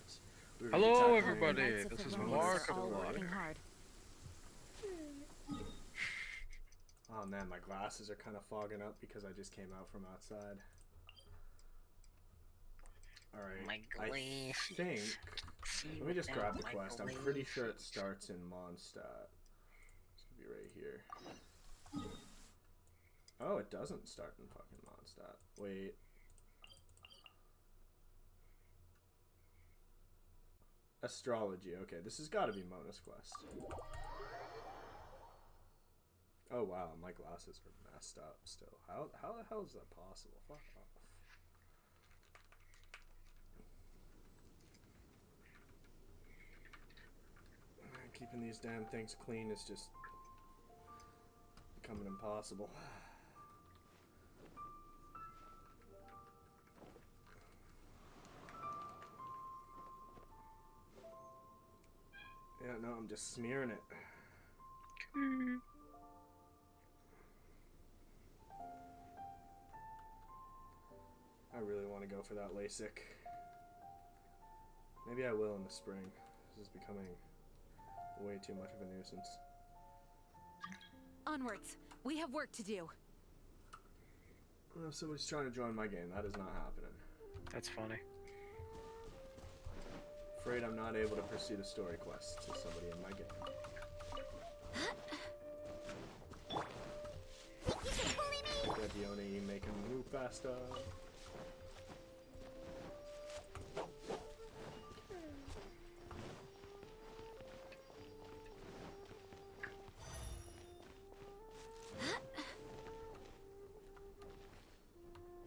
expect. We were gonna be Hello, tackling- everybody. Knights of This is Thelonious Mark are of all the working Water. hard. Oh man, my glasses are kind of fogging up because I just came out from outside. Alright, My I glasses. think... See Let me just without grab the my quest. I'm pretty sure it glasses. starts in Mondstadt. It's gonna be right here. Oh, it doesn't start in fucking Mondstadt. Wait. Astrology. Okay, this has got to be Mona's quest. Oh wow, my glasses are messed up still. How the hell is that possible? Fuck off. Man, keeping these damn things clean is just becoming impossible. Yeah, no, I'm just smearing it. I really want to go for that LASIK. Maybe I will in the spring. This is becoming way too much of a nuisance. Onwards. We have work to do. If somebody's trying to join my game, that is not happening. That's funny. Afraid I'm not able to pursue the story quests to somebody in my game. Got Dione making me move faster.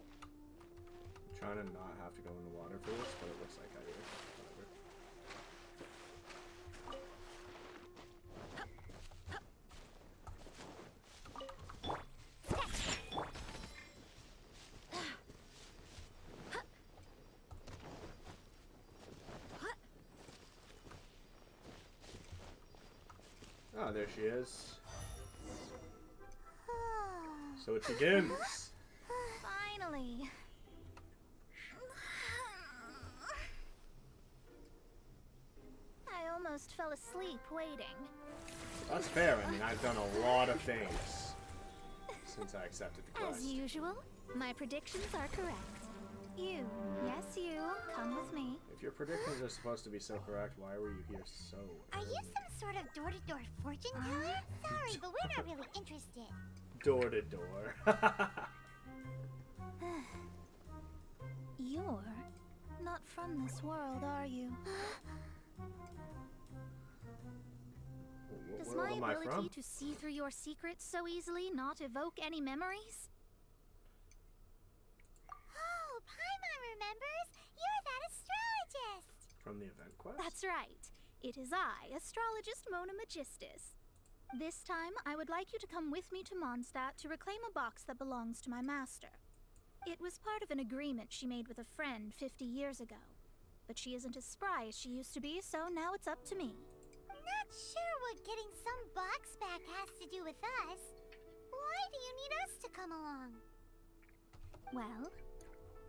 I'm trying to not have to go in the water for this, but it looks like I do. Whatever. Ah, there she is. So it begins. Finally. I almost fell asleep waiting. That's fair. I mean, I've done a lot of things since I accepted the quest. As usual, my predictions are correct. You, yes you, come with me. If your predictions are supposed to be so correct, why were you here so Are early? you some sort of door-to-door fortune teller? Sorry, but we're not really interested. Door to door. You're not from this world, are you? Does Where my am I ability from? to see through your secrets so easily not evoke any memories? Oh, Paimon remembers. You're that astrologist. From the event quest? That's right. It is I, astrologist Mona Magistus. This time, I would like you to come with me to Mondstadt to reclaim a box that belongs to my master. It was part of an agreement she made with a friend 50 years ago. But she isn't as spry as she used to be, so now it's up to me. Not sure what getting some box back has to do with us. Why do you need us to come along? Well,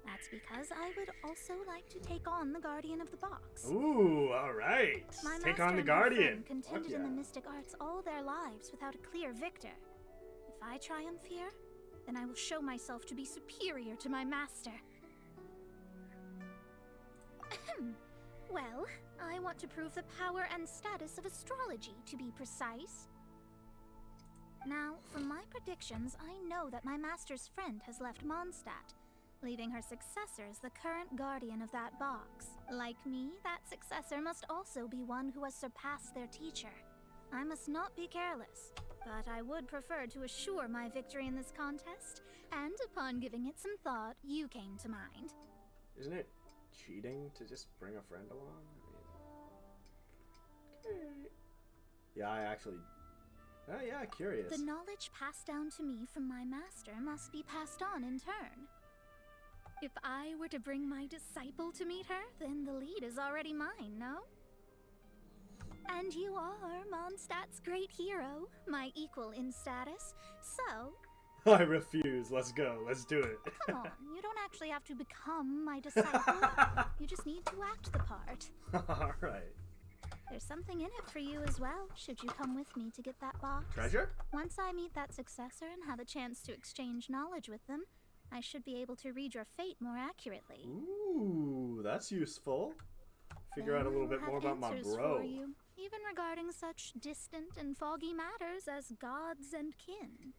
that's because I would also like to take on the Guardian of the Box. Ooh, alright. My Take master on the and my Guardian. friend Fuck contended yeah. in the mystic arts all their lives without a clear victor. If I triumph here, then I will show myself to be superior to my master. Well, I want to prove the power and status of astrology, to be precise. Now, from my predictions, I know that my master's friend has left Mondstadt, leaving her successor as the current guardian of that box. Like me, that successor must also be one who has surpassed their teacher. I must not be careless, but I would prefer to assure my victory in this contest, and upon giving it some thought, you came to mind. Isn't it cheating to just bring a friend along? I mean... Okay. Yeah, I actually... Oh yeah, curious. The knowledge passed down to me from my master must be passed on in turn. If I were to bring my disciple to meet her, then the lead is already mine, no? And you are Mondstadt's great hero, my equal in status, so I refuse. Let's go. Let's do it. Come on, you don't actually have to become my disciple. You just need to act the part. Alright. There's something in it for you as well, should you come with me to get that box. Treasure? Once I meet that successor and have a chance to exchange knowledge with them, I should be able to read your fate more accurately. Ooh, that's useful. Figure out a little bit more about my bro. For you, even regarding such distant and foggy matters as gods and kin.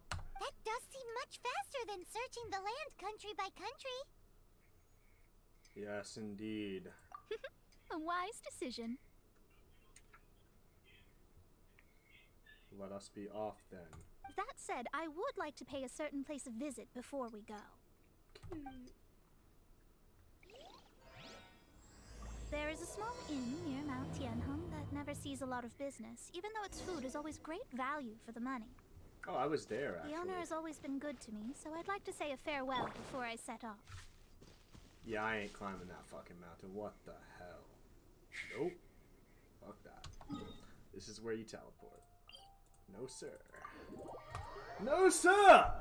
That does seem much faster than searching the land country by country. Yes, indeed. A wise decision. Let us be off then. That said, I would like to pay a certain place a visit before we go. There is a small inn near Mount Tianheng that never sees a lot of business, even though its food is always great value for the money. Oh, I was there, actually. The owner has always been good to me, so I'd like to say a farewell before I set off. Yeah, I ain't climbing that fucking mountain. What the hell? Nope. Fuck that. This is where you teleport. No, sir. No, sir!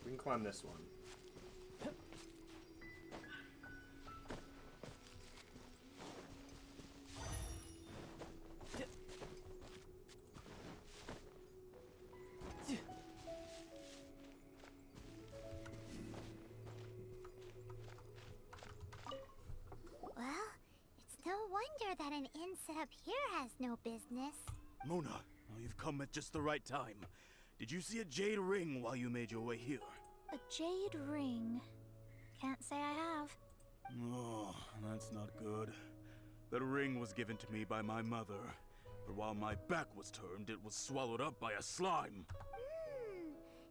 We can climb this one. Well, it's no wonder that an inn set up here has no business. Mona, oh, you've come at just the right time. Did you see a jade ring while you made your way here? A jade ring. Can't say I have. Oh, that's not good. That ring was given to me by my mother, but while my back was turned, it was swallowed up by a slime.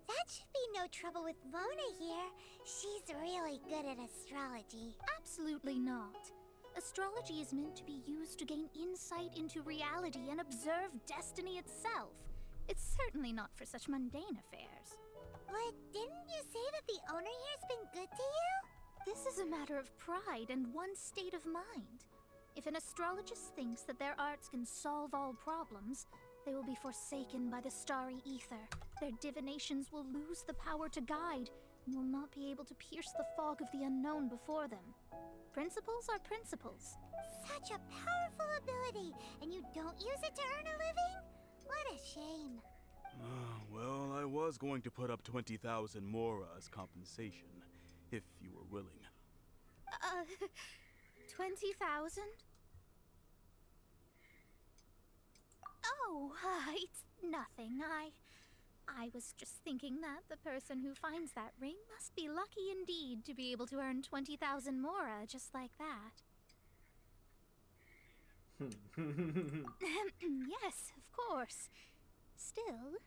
That should be no trouble with Mona here. She's really good at astrology. Absolutely not. Astrology is meant to be used to gain insight into reality and observe destiny itself. It's certainly not for such mundane affairs. But didn't you say that the owner here's been good to you? This is a matter of pride and one's state of mind. If an astrologist thinks that their arts can solve all problems, they will be forsaken by the starry ether. Their divinations will lose the power to guide and will not be able to pierce the fog of the unknown before them. Principles are principles. Such a powerful ability, and you don't use it to earn a living? What a shame. Well, I was going to put up 20,000 mora as compensation, if you were willing. 20,000? Oh, it's nothing. I was just thinking that the person who finds that ring must be lucky indeed to be able to earn 20,000 mora just like that. Yes, of course. Still,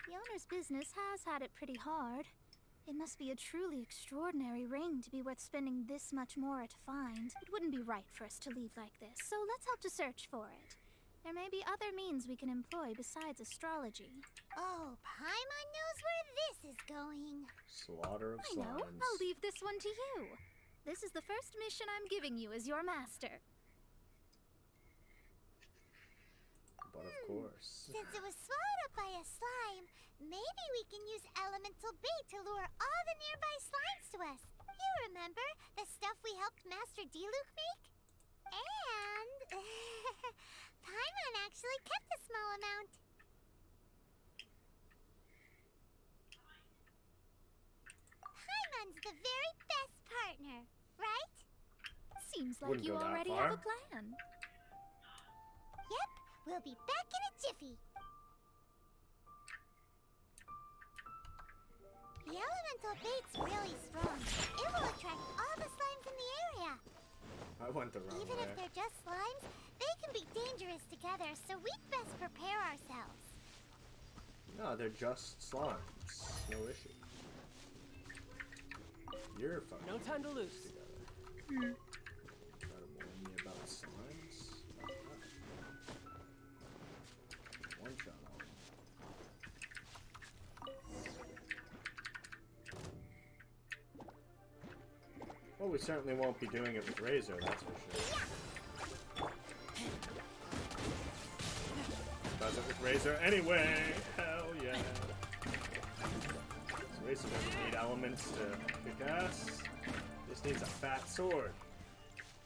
the owner's business has had it pretty hard. It must be a truly extraordinary ring to be worth spending this much mora to find. It wouldn't be right for us to leave like this, so let's help to search for it. There may be other means we can employ besides astrology. Oh, Paimon knows where this is going. Slaughter of I know. slimes. I'll leave this one to you. This is the first mission I'm giving you as your master. But of course. Since it was swallowed up by a slime, maybe we can use elemental bait to lure all the nearby slimes to us. You remember the stuff we helped Master Diluc make? And Paimon actually kept a small amount. Paimon's the very best partner, right? Seems like Wouldn't you go that already far. have a plan. Yep, we'll be back in a jiffy. The elemental bait's really strong. It will attract all the slimes in the area. I went the wrong Even way. if they're just slimes, they can be dangerous together, so we'd best prepare ourselves. No, they're just slimes. No issue. You're fucking No time to lose. together. Try to warn me about slimes? One shot all. we certainly won't be doing it with Razor, that's for sure. Does it with Razor anyway! Hell yeah! So Razor doesn't need elements to kick ass. Just needs a fat sword.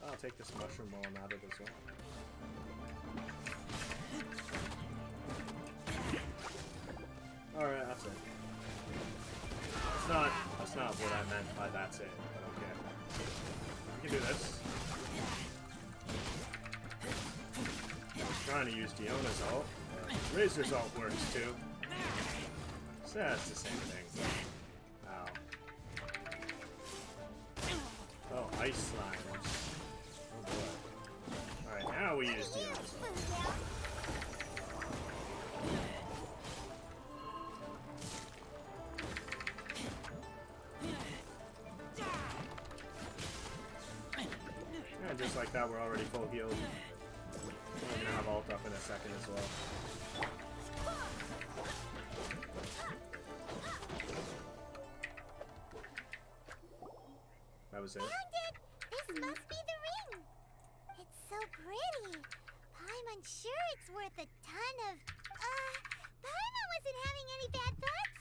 I'll take this mushroom while I'm at it as well. Alright, that's it. That's not what I meant by that's it, but okay. We can do this. I was trying to use Diona's ult, but Razor's ult works too. So that's the same thing. Ow. Oh, ice slimes. Oh boy. Alright, now we use Diona's ult. And just like that, we're already full healed. We're gonna have ult up in a second as well. That was it. Found it! This must be the ring! It's so pretty. I'm unsure it's worth a ton of... Paimon wasn't having any bad thoughts?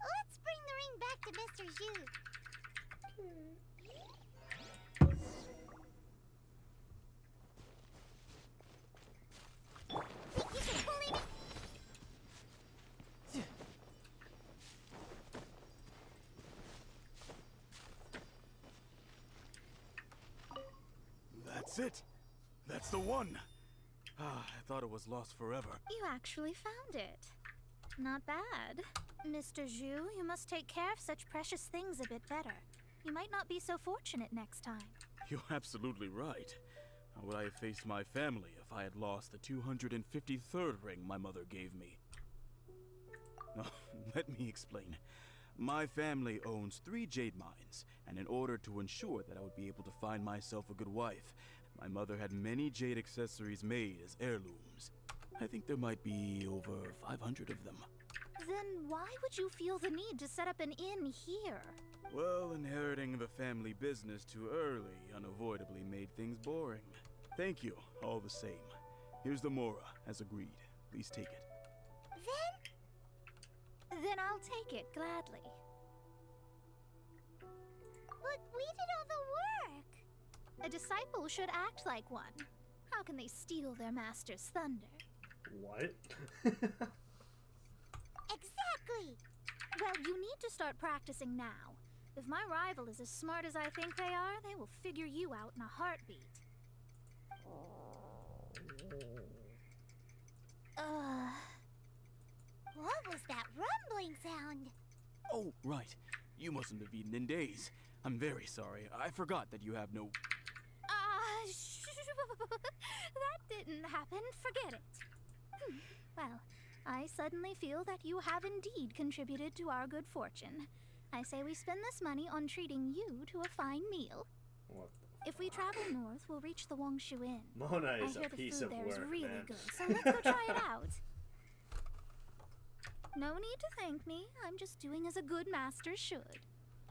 Let's bring the ring back to Mr. Zhu. Think you can bully me? That's it. That's the one. I thought it was lost forever. You actually found it. Not bad. Mr. Zhu, you must take care of such precious things a bit better. You might not be so fortunate next time. You're absolutely right. How would I have faced my family if I had lost the 253rd ring my mother gave me? Oh, let me explain. My family owns 3 jade mines, and in order to ensure that I would be able to find myself a good wife, my mother had many jade accessories made as heirlooms. I think there might be over 500 of them. Then why would you feel the need to set up an inn here? Well, inheriting the family business too early unavoidably made things boring. Thank you, all the same. Here's the Mora, as agreed. Please take it. Then I'll take it gladly. But we did all the work. A disciple should act like one. How can they steal their master's thunder? What? Exactly. Well, you need to start practicing now. If my rival is as smart as I think they are, they will figure you out in a heartbeat. What was that rumbling sound? Oh, right. You mustn't have eaten in days. I'm very sorry. I forgot that you have no... That didn't happen. Forget it. Well, I suddenly feel that you have indeed contributed to our good fortune. I say we spend this money on treating you to a fine meal. What the If we travel north, we'll reach the Wongshu Inn. Mona I is hear a the piece food of there is work, really man. good, so let's go try it out. No need to thank me. I'm just doing as a good master should.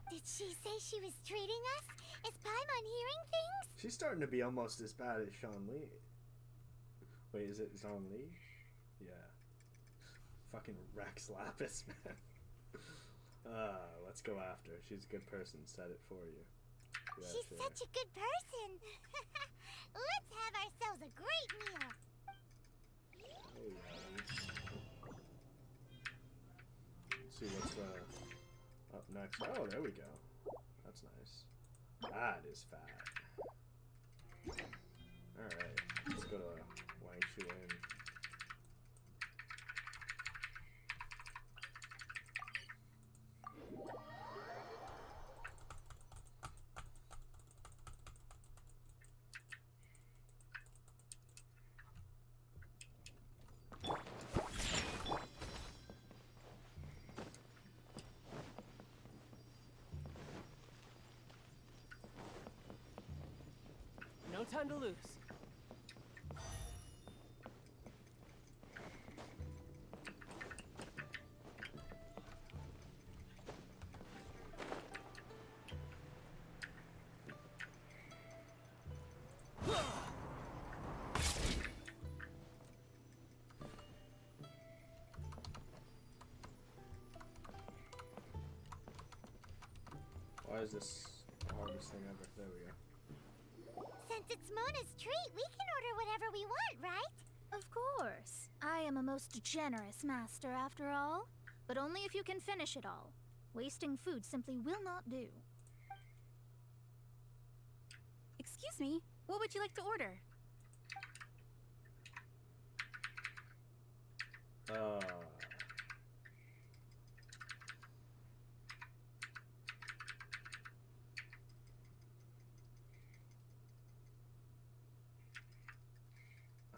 Did she say she was treating us? Is Paimon hearing things? She's starting to be almost as bad as Sean Lee. Wait, is it Sean Lee? Yeah. Fucking Rex Lapis, man. Let's go after her. She's a good person. Said it for you. Yeah, She's sure. such a good person. Let's have ourselves a great meal. Oh, yeah. Let's see what's up next. Oh, there we go. That's nice. That is fat. Alright, let's go to Wangshu Inn. No time to lose. Why is this the hardest thing ever? There we go. Since it's Mona's treat, we can order whatever we want, right? Of course. I am a most generous master, after all. But only if you can finish it all. Wasting food simply will not do. Excuse me, what would you like to order?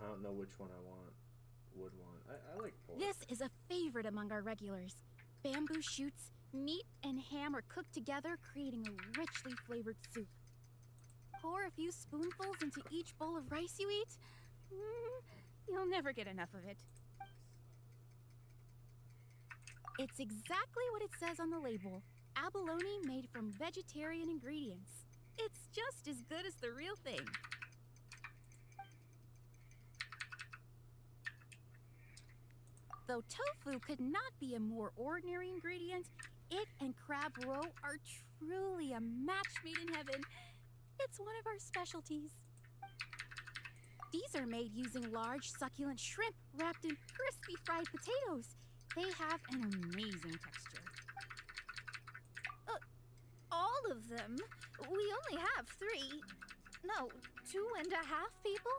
I don't know which one I would want. I like pork. This is a favorite among our regulars. Bamboo shoots, meat, and ham are cooked together, creating a richly flavored soup. Pour a few spoonfuls into each bowl of rice you eat. You'll never get enough of it. It's exactly what it says on the label. Abalone made from vegetarian ingredients. It's just as good as the real thing. Though tofu could not be a more ordinary ingredient, it and crab roe are truly a match made in heaven. It's one of our specialties. These are made using large, succulent shrimp wrapped in crispy fried potatoes. They have an amazing texture. All of them? We only have 3. No, 2.5 people?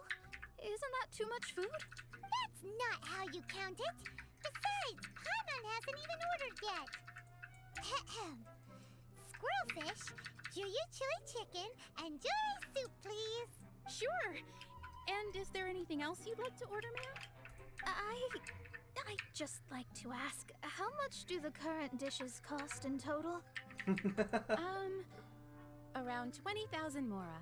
Isn't that too much food? That's not how you count it. Besides, Paimon hasn't even ordered yet. Squirrelfish, Juyu chili chicken, and jewelry soup, please. Sure. And is there anything else you'd like to order, ma'am? I'd just like to ask, how much do the current dishes cost in total? Around 20,000 mora.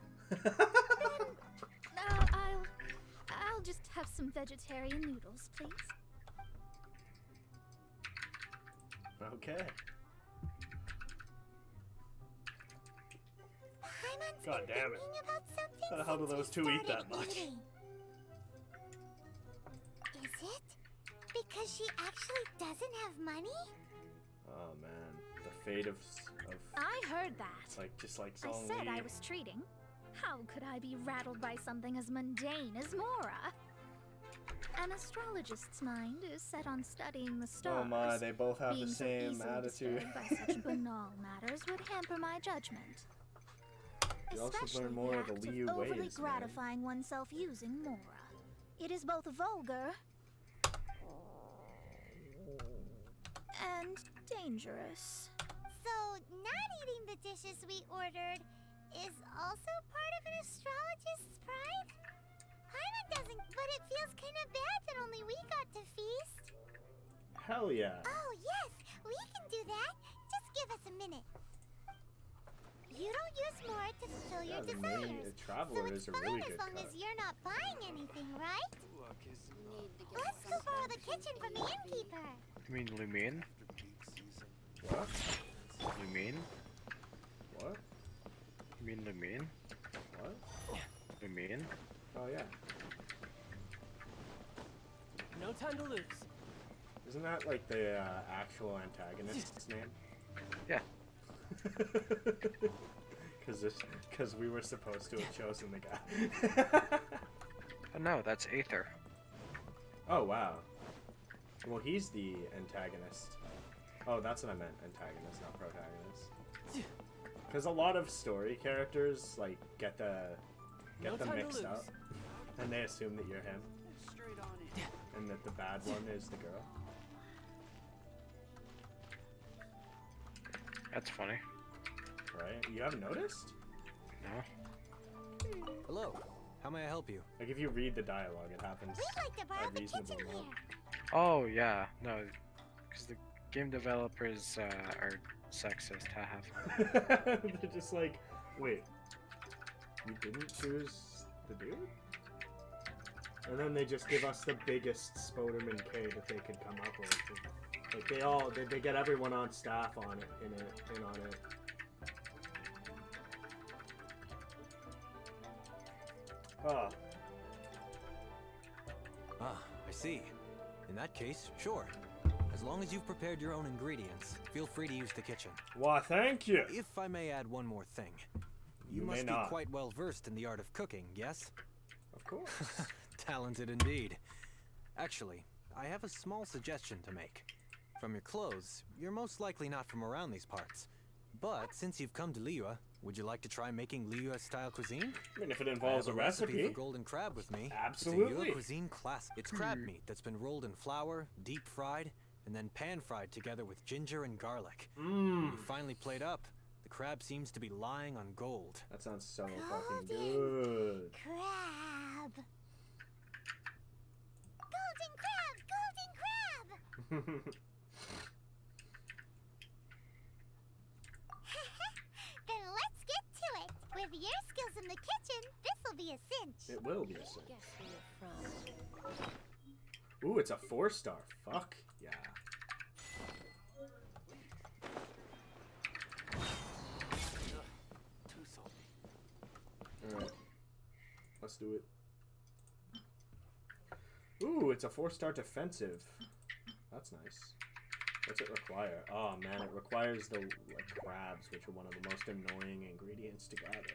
I'll just have some vegetarian noodles, please. Okay. Paimon's God been damn it. thinking about something How the hell do since those we two eat started that much? eating. Is it because she actually doesn't have money? Oh man, the fate of I heard that. like just like I Song said Lee. I was treating. How could I be rattled by something as mundane as Mora? An astrologist's mind is set on studying the stars. Oh my, they both have Being the so same easily attitude. disturbed by such banal matters would hamper my judgment. You also Especially learn more of the act of Liu overly ways, man. gratifying oneself using Mora. It is both vulgar and dangerous. So, not eating the dishes we ordered is also part of an astrologist's pride? Paimon doesn't, but it feels kind of bad that only we got to feast. Hell yeah. Oh, yes, we can do that. Just give us a minute. You don't use more to fulfill your the desires. main Traveler so it's is a fine really as good long cut. as you're not buying anything, right? Let's go borrow the kitchen from the innkeeper. You mean Lumine? What? Lumine? What? You mean Lumine? What? Lumine? Oh yeah. No time to lose. Isn't that like the actual antagonist's name? Yeah. Because we were supposed to have chosen the guy. Oh no, that's Aether. Oh wow. Well, he's the antagonist. Oh, that's what I meant. Antagonist, not protagonist. Because a lot of story characters like get them time to mixed lose. up, and they assume that you're him, Straight on in. and that the bad one is the girl. That's funny. Right? You haven't noticed? No? Hello. How may I help you? Like if you read the dialogue, it happens We'd like to borrow a the reasonable kitchen amount. here. Oh yeah, no. Because the game developers are sexist, haha. They're just like, wait, you didn't choose the dude? And then they just give us the biggest Spoderman K that they could come up with. Like they get everyone on staff on it, in on it. Oh, Ah, I see. In that case, sure. As long as you've prepared your own ingredients, feel free to use the kitchen. Why, thank you. If I may add one more thing. You You may must be not. quite well versed in the art of cooking, yes? Of course. Talented indeed. Actually, I have a small suggestion to make. From your clothes, you're most likely not from around these parts. But since you've come to Liyue, would you like to try making Liyue-style cuisine? I mean, if it I involves have a recipe. for golden crab with me. Absolutely. It's a Liyue cuisine class. It's crab meat that's been rolled in flour, deep fried, and then pan fried together with ginger and garlic. When Mmm. you finally plate up, the crab seems to be lying on gold. That sounds so fucking Golden good. Crab. Golden crab! Golden crab! Then let's get to it. With your skills in the kitchen, this'll be a cinch. It will be a sin. Guess where you're from. Ooh, it's a 4-star. Fuck yeah. Too salty. Alright. Let's do it. Ooh, it's a 4-star defensive. That's nice. What's it require? Oh man, it requires the like crabs, which are one of the most annoying ingredients to gather.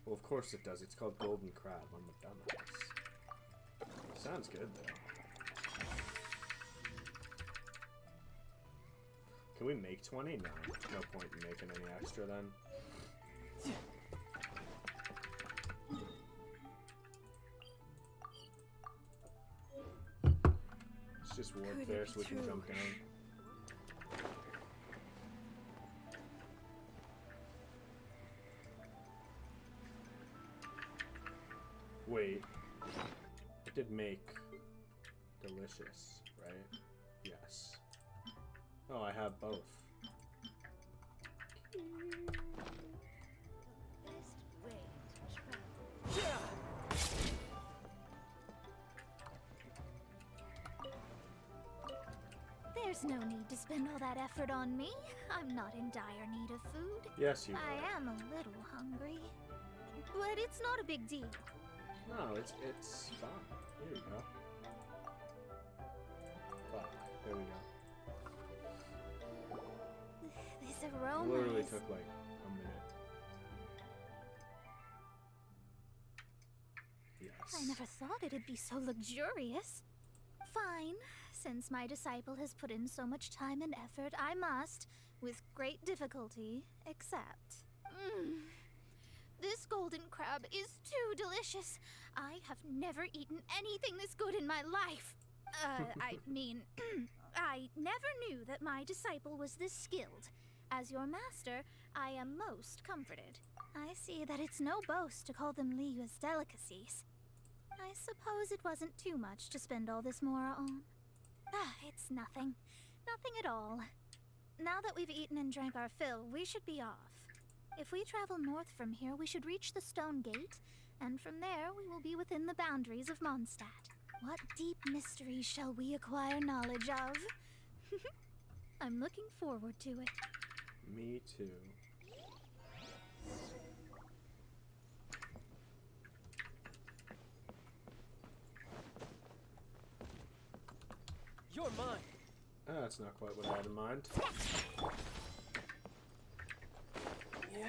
Well, of course it does. It's called golden crab. I'm a dumbass. Sounds good though. Can we make 20? No. No point in making any extra then. Let's just warp Could it there be so we can true? jump down. Wait. It did make delicious, right? Yes. Oh, I have both. Best way to travel. There's no need to spend all that effort on me. I'm not in dire need of food. Yes, you I are. am a little hungry. But it's not a big deal. No, it's fine. Here you go. Fuck. There we go. This aroma Literally is... took like a minute. Yes. I never thought it'd be so luxurious. Fine. Since my disciple has put in so much time and effort, I must, with great difficulty, accept. This golden crab is too delicious. I have never eaten anything this good in my life. I mean, I never knew that my disciple was this skilled. As your master, I am most comforted. I see that it's no boast to call them Liyue's delicacies. I suppose it wasn't too much to spend all this mora on. It's nothing. Nothing at all. Now that we've eaten and drank our fill, we should be off. If we travel north from here, we should reach the Stone Gate, and from there we will be within the boundaries of Mondstadt. What deep mysteries shall we acquire knowledge of? I'm looking forward to it. Me too. You're mine. That's not quite what I had in mind. Yeah.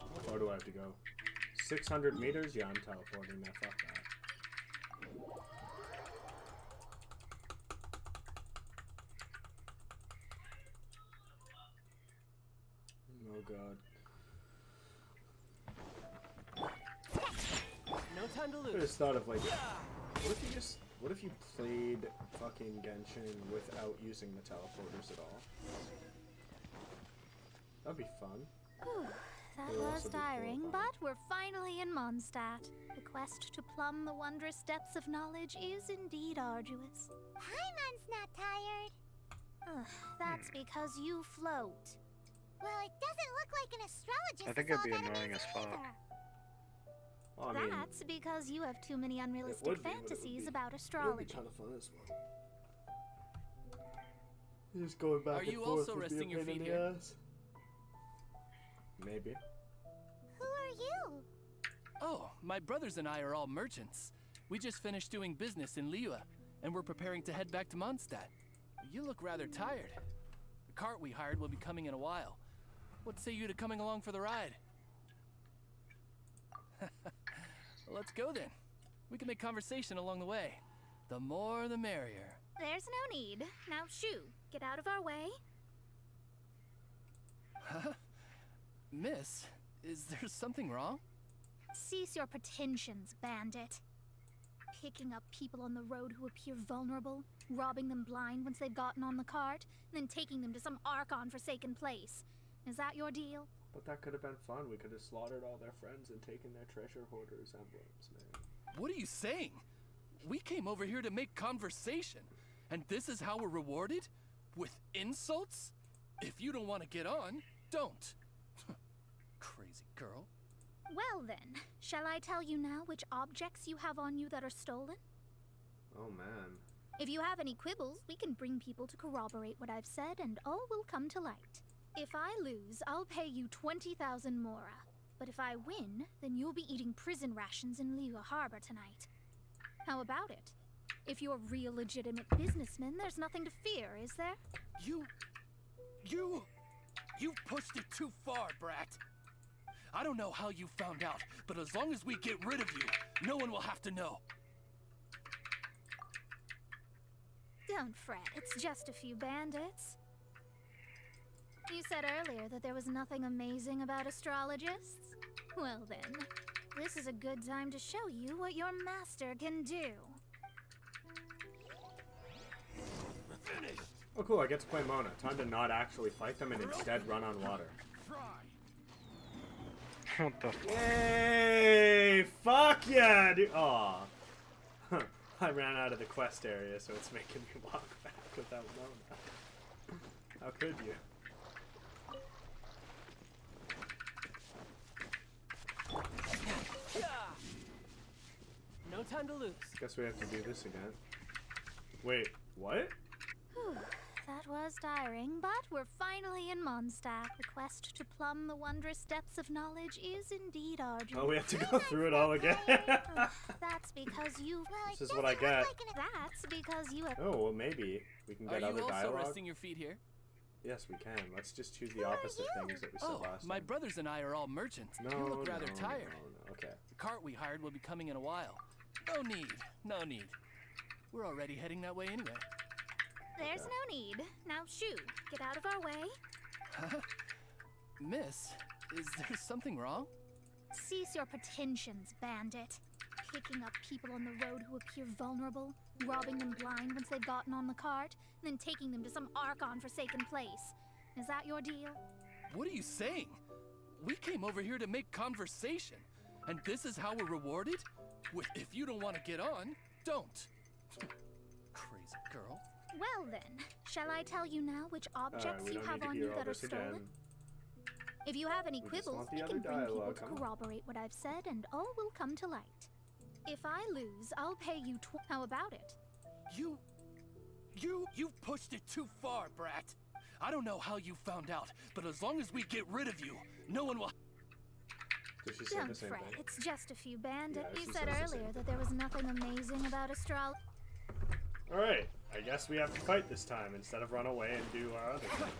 How far do I have to go? 600 meters? Yeah, I'm teleporting there. Fuck that. Oh god. No time to I lose. just thought of like, what if you played fucking Genshin without using the teleporters at all? That'd be fun. Whew, that It'll was also be tiring, horrifying. but we're finally in Mondstadt. The quest to plumb the wondrous depths of knowledge is indeed arduous. Paimon's not tired. Ugh, that's because you float. Well, it doesn't look like an astrologist I think is it'd be all that annoying as amazing fuck. either. Well, I mean, That's because you have too many unrealistic would be, but it would fantasies be- about it would be astrology. kind of fun as well. Just going back Are and you forth also would be a resting your pain in feet the here? ass. Maybe. Who are you? Oh, my brothers and I are all merchants. We just finished doing business in Liyue, and we're preparing to head back to Mondstadt. You look rather tired. The cart we hired will be coming in a while. What say you to coming along for the ride? Let's go then. We can make conversation along the way. The more the merrier. There's no need. Now, shoo, get out of our way. Huh? Miss, is there something wrong? Cease your pretensions, bandit. Picking up people on the road who appear vulnerable, robbing them blind once they've gotten on the cart, and then taking them to some Archon-forsaken place. Is that your deal? But that could have been fun. We could have slaughtered all their friends and taken their treasure hoarders' emblems, man. What are you saying? We came over here to make conversation, and this is how we're rewarded? With insults? If you don't want to get on, don't. Crazy girl. Well then, shall I tell you now which objects you have on you that are stolen? Oh man. If you have any quibbles, we can bring people to corroborate what I've said, and all will come to light. If I lose, I'll pay you 20,000 mora. But if I win, then you'll be eating prison rations in Liyue Harbor tonight. How about it? If you're real legitimate businessmen, there's nothing to fear, is there? You pushed it too far, brat. I don't know how you found out, but as long as we get rid of you, no one will have to know. Don't fret, it's just a few bandits. You said earlier that there was nothing amazing about astrologists? Well then, this is a good time to show you what your master can do. Oh cool, I get to play Mona. Time to not actually fight them and instead run on water. What the fuck? Yay! Fuck yeah, dude! Aw. I ran out of the quest area, so it's making me walk back without Mona. How could you? No time to lose. Guess we have to do this again. Wait, what? Whew, that was tiring, but we're finally in Mondstadt. The quest to plumb the wondrous depths of knowledge is indeed arduous. Oh, we have to go through it all again. That's because you... Well, This it is what I doesn't look get. like an That's because you have... Oh, well, maybe we can Are get you other also dialogue. resting your feet here? Yes, we can. Let's just choose the Who are opposite you? things that we said Oh, last my time. brothers and I are all merchants. No, You look rather no, tired. No. Okay. The cart we hired will be coming in a while. No need. We're already heading that way anyway. There's Okay. no need. Now shoo, get out of our way. Huh? Miss, is there something wrong? Cease your pretensions, bandit. Picking up people on the road who appear vulnerable, robbing them blind once they've gotten on the cart, and then taking them to some Archon-forsaken place. Is that your deal? What are you saying? We came over here to make conversation, and this is how we're rewarded? With if you don't want to get on, don't. Crazy girl. Well then, shall I tell you now which objects we you don't have need to on hear you all that are this again. stolen? If you have any We just quibbles, want the we other can bring people dialogue, to come on. corroborate what I've said, and all will come to light. If I lose, I'll pay you How about it? You've pushed it too far, brat. I don't know how you found out, but as long as we get rid of you, no one will... Did she say the Don't same fret, thing? it's just a few bandits. Yeah, You she said says the same earlier that there was nothing amazing about astrology. Alright, I guess we have to fight this time instead of run away and do our other thing.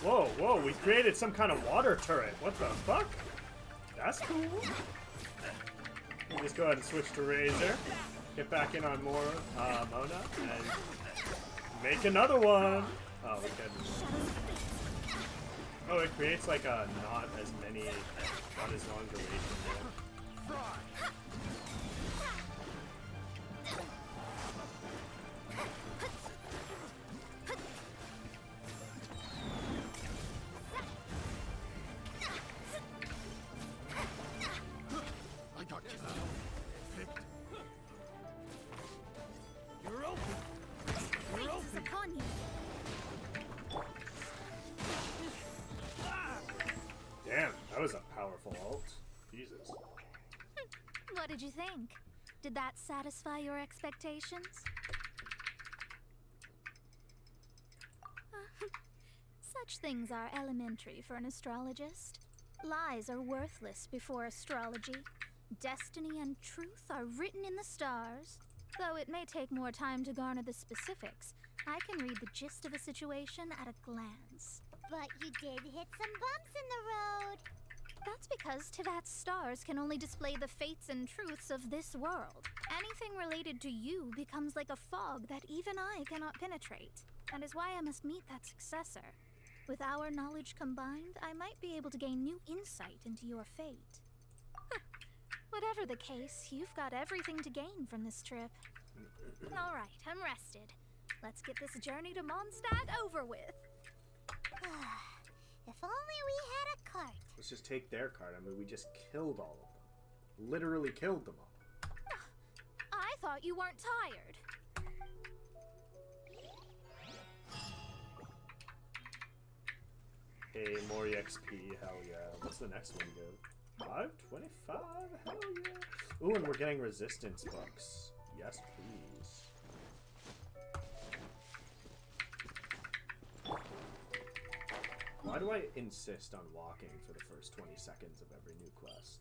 Whoa, we created some kind of water turret. What the fuck? That's cool. We'll just go ahead and switch to Razor. Get back in on more Mona and make another one. Oh, we can. Oh, it creates like a not as long duration. Yeah. I got you. Jesus. What did you think? Did that satisfy your expectations? Such things are elementary for an astrologist. Lies are worthless before astrology. Destiny and truth are written in the stars. Though it may take more time to garner the specifics, I can read the gist of a situation at a glance. But you did hit some bumps in the road. That's because Teyvat's stars can only display the fates and truths of this world. Anything related to you becomes like a fog that even I cannot penetrate. That is why I must meet that successor. With our knowledge combined, I might be able to gain new insight into your fate. Whatever the case, you've got everything to gain from this trip. All right, I'm rested. Let's get this journey to Mondstadt over with. If only we had a cart. Let's just take their card. I mean, we just killed all of them. Literally killed them all. I thought you weren't tired. Hey, more EXP, hell yeah. What's the next one go? 525? Hell yeah. Ooh, and we're getting resistance books. Yes, please. Why do I insist on walking for the first 20 seconds of every new quest?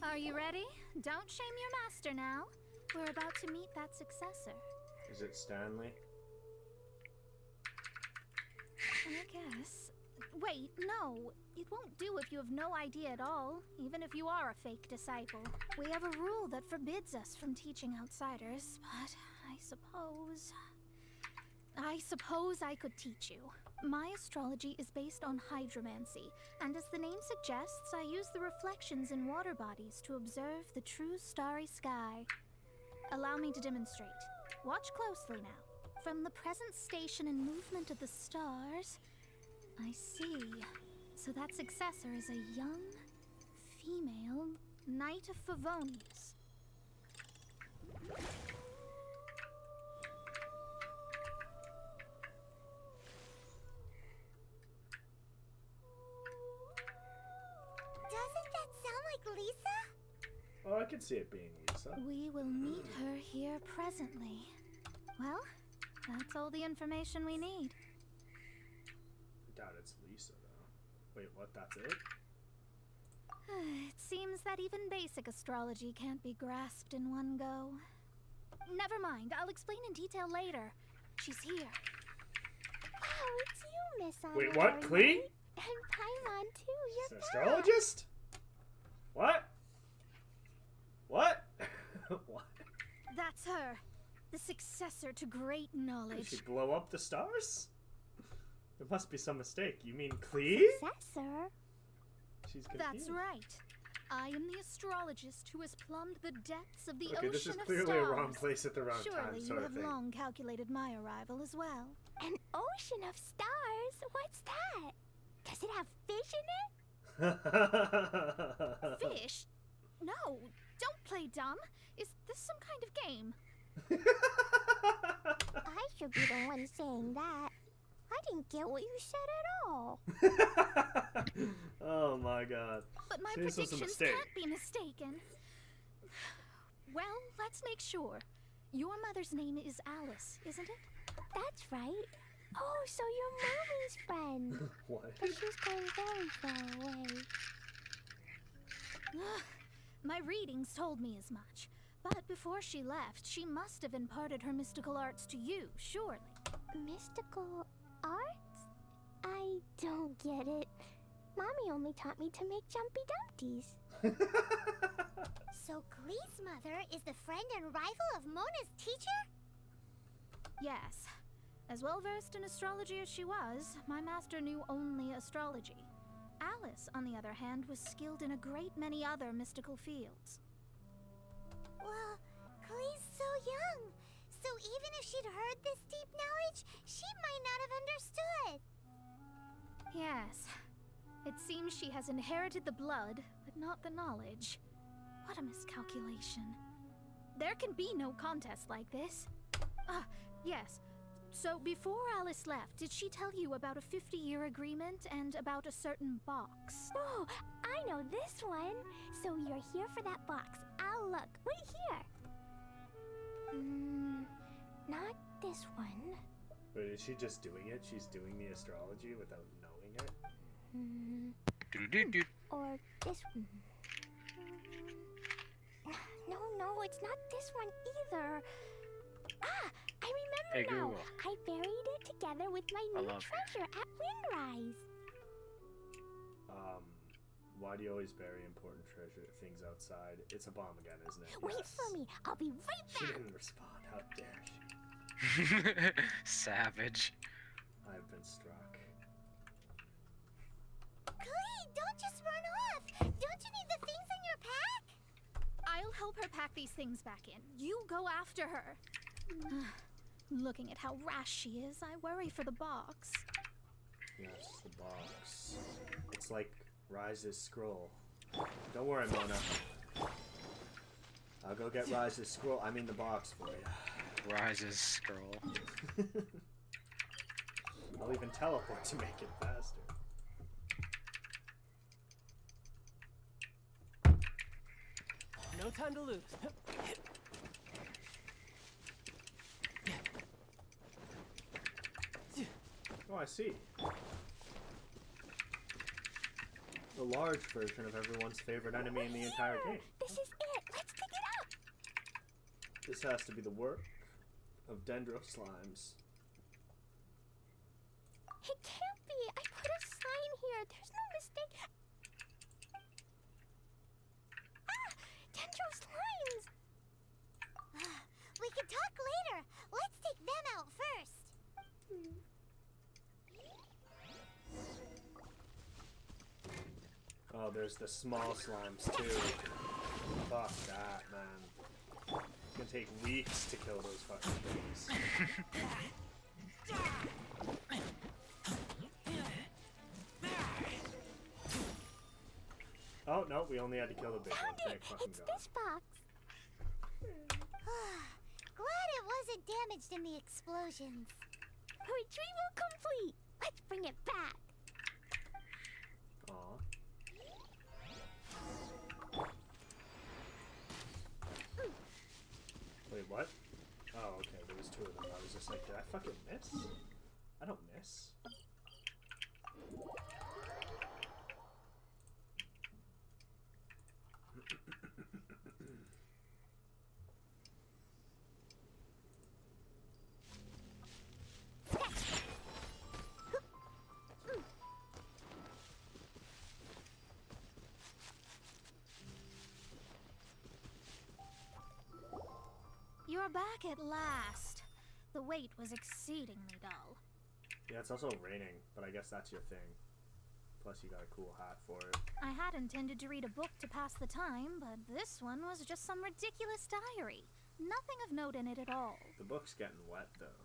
Are you ready? Don't shame your master now. We're about to meet that successor. Is it Stanley? I guess. Wait, no. It won't do if you have no idea at all, even if you are a fake disciple. We have a rule that forbids us from teaching outsiders, but I suppose I could teach you. My astrology is based on hydromancy, and as the name suggests, I use the reflections in water bodies to observe the true starry sky. Allow me to demonstrate. Watch closely now. From the present station and movement of the stars, I see. So that successor is a young, female Knight of Favonius. Doesn't that sound like Lisa? Oh, I could see it being Lisa. We will meet her here presently. Well, that's all the information we need. I doubt it's Lisa, though. Wait, what? That's it? It seems that even basic astrology can't be grasped in one go. Never mind, I'll explain in detail later. She's here. Oh, it's you, Miss Wait, what? Honorary Klee? Knight. And Paimon, too. An You're astrologist? What? What? What? That's her. The successor to great Did knowledge. she blow up the stars? There must be some mistake. You mean Klee? Successor? She's confused. That's right. I am the astrologist who has plumbed the depths of the Okay, ocean this is of clearly stars. a wrong place at the wrong Surely time, you sort of have thing. long calculated my arrival as well. An ocean of stars? What's that? Does it have fish in it? Fish? No, don't play dumb. Is this some kind of game? I should be the one saying that. I didn't get what you said at all. Oh my god. But my See, this was a predictions mistake. can't be mistaken. Well, let's make sure. Your mother's name is Alice, isn't it? That's right. Oh, so you're Mommy's friend. What? But she's going very far away. My readings told me as much. But before she left, she must have imparted her mystical arts to you, surely. Mystical arts? I don't get it. Mommy only taught me to make jumpy dumpties. So Klee's mother is the friend and rival of Mona's teacher? Yes. As well versed in astrology as she was, my master knew only astrology. Alice, on the other hand, was skilled in a great many other mystical fields. Well, Klee's so young. So even if she'd heard this deep knowledge, she might not have understood. Yes. It seems she has inherited the blood, but not the knowledge. What a miscalculation. There can be no contest like this. Ah, yes. So before Alice left, did she tell you about a 50-year agreement and about a certain box? Oh, I know this one. So you're here for that box. I'll look. Wait here. Not this one. Wait, is she just doing it? She's doing the astrology without knowing it? Or this one. No, it's not this one either. Ah, I remember Hey, now. Google. I buried it together with my I new love treasure at Windrise. Why do you always bury important treasure things outside? It's a bomb again, isn't it? Wait Yes. for me. I'll be right She back. didn't respond. How dare she? Savage. I've been struck. Klee, don't just run off. Don't you need the things in your pack? I'll help her pack these things back in. You go after her. Looking at how rash she is, I worry for the box. Yes, the box. It's like Rise's scroll. Don't worry, Mona. I'll go get Rise's scroll. I mean the box for you. Rises scroll. I'll even teleport to make it faster. No time to lose. Oh, I see. The large version of everyone's favorite enemy in the entire game. This is it. Let's dig it up. This has to be the work of Dendro Slimes. It can't be. I put a sign here. There's no mistake. Ah! Dendro slimes! We can talk later. Let's take them out first. Oh, there's the small slimes too. Fuck that, man. It's gonna take weeks to kill those fucking things. Oh, no, we only had to kill the big one. Found Thank it. fucking It's God. this box. Glad it wasn't damaged in the explosions. Retrieval complete. Let's bring it back. Aw. Wait, what? Oh, okay, there was two of them. I was just like, did I fucking miss? I don't miss. You're back at last. The wait was exceedingly dull. Yeah, it's also raining, but I guess that's your thing. Plus, you got a cool hat for it. I had intended to read a book to pass the time, but this one was just some ridiculous diary. Nothing of note in it at all. The book's getting wet, though.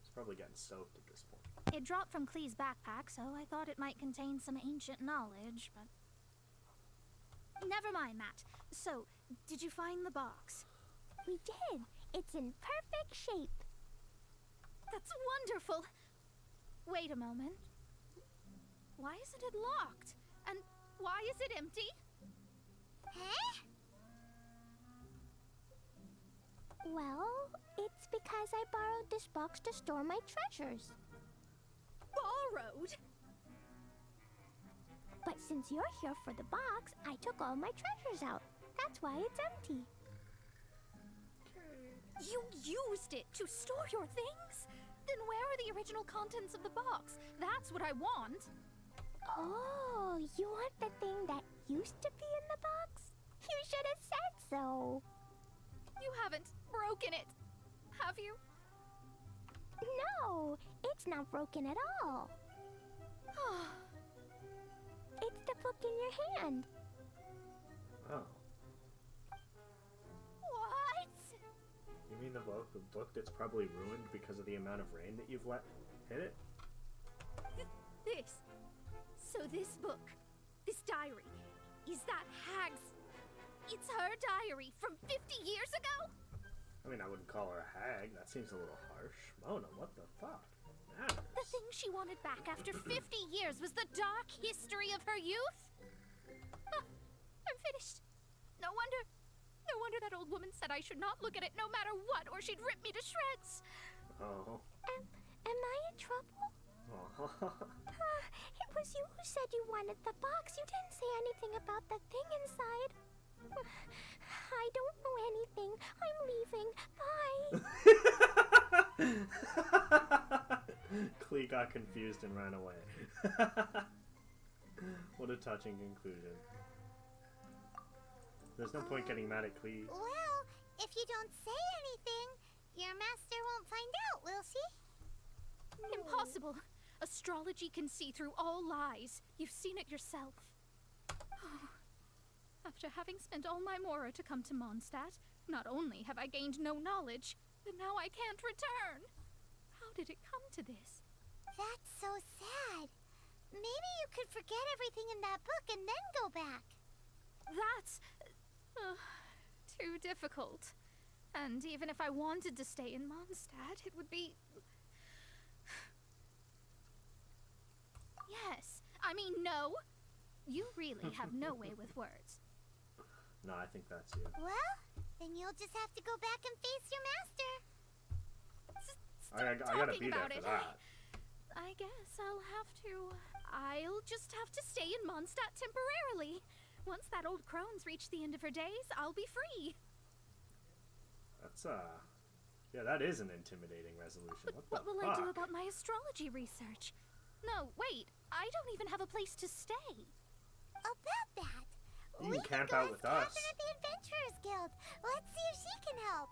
It's probably getting soaked at this point. It dropped from Klee's backpack, so I thought it might contain some ancient knowledge, but... Never mind that. So, did you find the box? We did. It's in perfect shape. That's wonderful! Wait a moment. Why isn't it locked? And why is it empty? Huh? Well, it's because I borrowed this box to store my treasures. Borrowed? But since you're here for the box, I took all my treasures out. That's why it's empty. You used it to store your things? Then where are the original contents of the box? That's what I want. Oh, you want the thing that used to be in the box? You should have said so. You haven't broken it, have you? No, it's not broken at all. It's the book in your hand. Oh. What? You mean the book that's probably ruined because of the amount of rain that you've let hit it? So this book, this diary, is that Hag's? It's her diary from 50 years ago? I mean, I wouldn't call her a hag. That seems a little harsh. Mona, what the fuck? Matters. The thing she wanted back after 50 years was the dark history of her youth? I'm finished. No wonder that old woman said I should not look at it no matter what, or she'd rip me to shreds. Oh. Am I in trouble? It was you who said you wanted the box. You didn't say anything about the thing inside. I don't know anything. I'm leaving. Bye. Klee got confused and ran away. What a touching conclusion. There's no point getting mad at Klee. Well, if you don't say anything, your master won't find out, will she? Impossible. Astrology can see through all lies. You've seen it yourself. After having spent all my mora to come to Mondstadt, not only have I gained no knowledge, but now I can't return. How did it come to this? That's so sad. Maybe you could forget everything in that book and then go back. That's too difficult. And even if I wanted to stay in Mondstadt, it would be... Yes, I mean no. You really have no way with words. No, I think that's you. Well, then you'll just have to go back and face your master. I gotta be there for that. I guess I'll just have to stay in Mondstadt temporarily. Once that old crone's reached the end of her days, I'll be free. That's, yeah, that is an intimidating resolution. What will fuck? I do about my astrology research? No, wait, I don't even have a place to stay. About that, You we can camp go out as with captain us. of the Adventurers Guild. Let's see if she can help.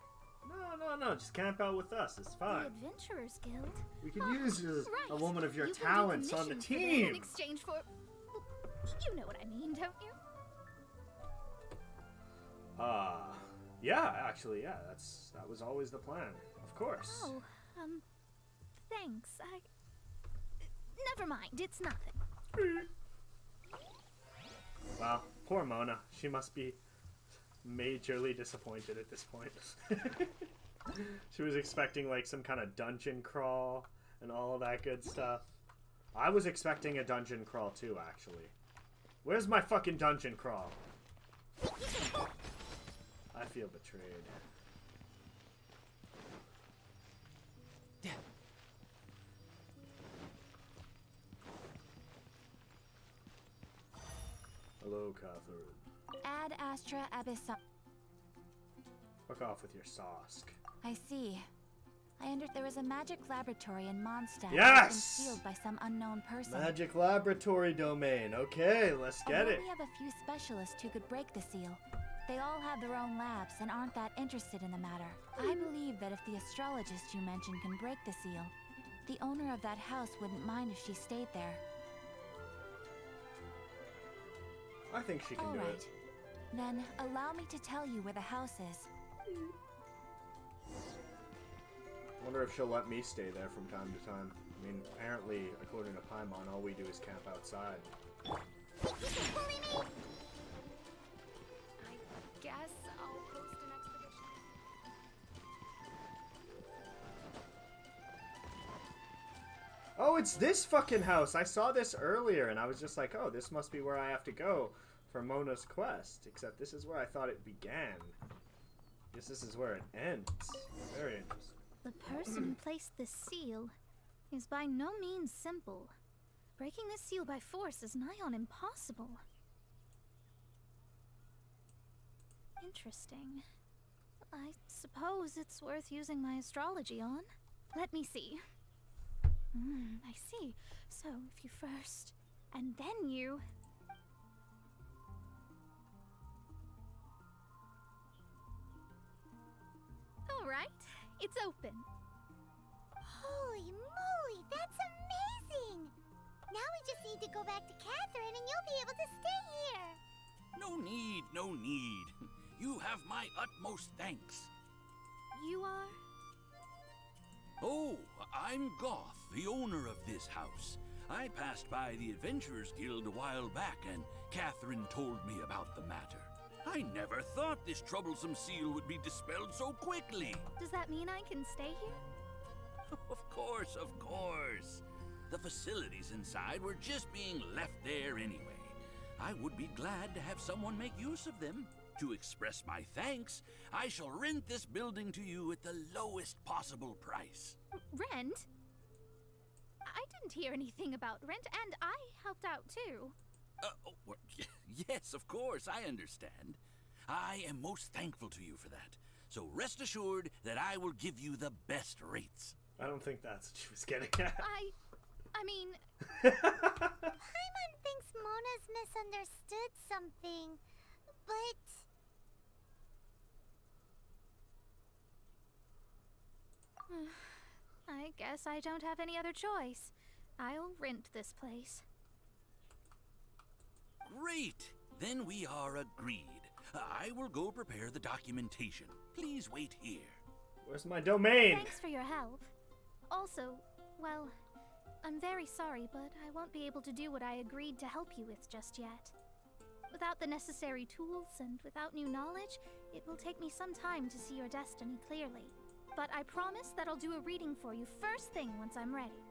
No, just camp out with us. It's The fine. Adventurers Guild? We can use you as Right. a woman of your You can do talents on the commissions for them in team. exchange for... You know what I mean, don't you? Yeah, actually, yeah, that was always the plan. Of course. Oh, thanks. Never mind, it's nothing. Well, poor Mona. She must be majorly disappointed at this point. She was expecting like some kind of dungeon crawl and all of that good stuff. I was expecting a dungeon crawl too, actually. Where's my fucking dungeon crawl? I feel betrayed. Hello, Catherine. Ad Astra Abyssal. Fuck off with your Sosk. I see. There was a magic laboratory in Mondstadt Yes! concealed by some unknown person. Magic laboratory domain. Okay, let's get it. We have a few specialists who could break the seal. They all have their own labs and aren't that interested in the matter. I believe that if the astrologist you mentioned can break the seal, the owner of that house wouldn't mind if she stayed there. I think she can All do right. it. Then allow me to tell you where the house is. Wonder if she'll let me stay there from time to time. I mean, apparently, according to Paimon, all we do is camp outside. I guess I'll post an expedition. Oh, it's this fucking house! I saw this earlier, and I was just like, oh, this must be where I have to go for Mona's quest. Except this is where I thought it began. Guess this is where it ends. Very interesting. The person who placed the seal is by no means simple. Breaking this seal by force is nigh on impossible. Interesting. I suppose it's worth using my astrology on. Let me see. I see. So, if you first And then you... Alright, it's open. Holy moly, that's amazing! Now we just need to go back to Catherine and you'll be able to stay here. No need, no need. You have my utmost thanks. You are? Oh, I'm Goth, the owner of this house. I passed by the Adventurers Guild a while back, and Catherine told me about the matter. I never thought this troublesome seal would be dispelled so quickly. Does that mean I can stay here? Of course, of course. The facilities inside were just being left there anyway. I would be glad to have someone make use of them. To express my thanks, I shall rent this building to you at the lowest possible price. Rent? I didn't hear anything about rent, and I helped out too. Well, yes, of course, I understand. I am most thankful to you for that. So rest assured that I will give you the best rates. I don't think that's what she was getting at. I mean... Paimon thinks Mona's misunderstood something, but... I guess I don't have any other choice. I'll rent this place. Great! Then we are agreed. I will go prepare the documentation. Please wait here. Where's my domain? Thanks for your help. Also, well, I'm very sorry, but I won't be able to do what I agreed to help you with just yet. Without the necessary tools and without new knowledge, it will take me some time to see your destiny clearly. But I promise that I'll do a reading for you first thing once I'm ready.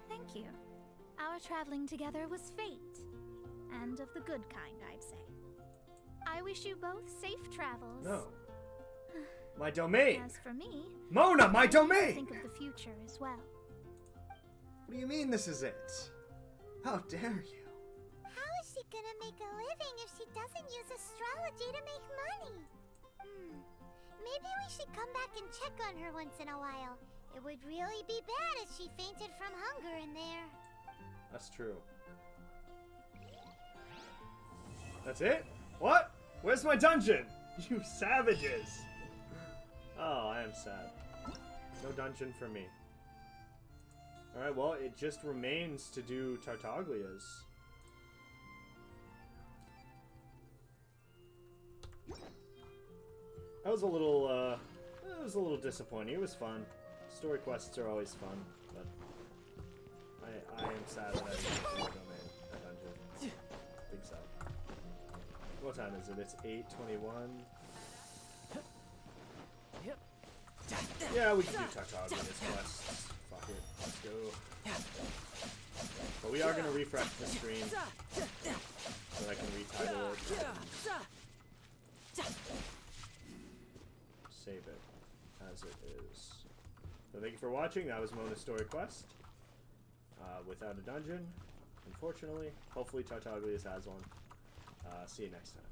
Thank you. Our traveling together was fate. And of the good kind, I'd say. I wish you both safe travels. No. My domain! As for me... Mona, my I domain! think of the future as well. What do you mean this is it? How dare you? How is she gonna make a living if she doesn't use astrology to make money? Maybe we should come back and check on her once in a while. It would really be bad if she fainted from hunger in there. That's true. That's it? What? Where's my dungeon? You savages! Oh, I am sad. No dungeon for me. Alright, well, it just remains to do Tartaglia's. That was a little, disappointing. It was fun. Story quests are always fun, but I am sad that I didn't do that dungeon. Big sad. What time is it? It's 8:21. Yep. Yeah, we can do Tartaglia's quests. Fuck it. Let's go. But we are going to refresh the screen so I can retitle it. Save it as it is. So thank you for watching. That was Mona's Story Quest. Without a dungeon, unfortunately. Hopefully Tartaglia's has one. See you next time.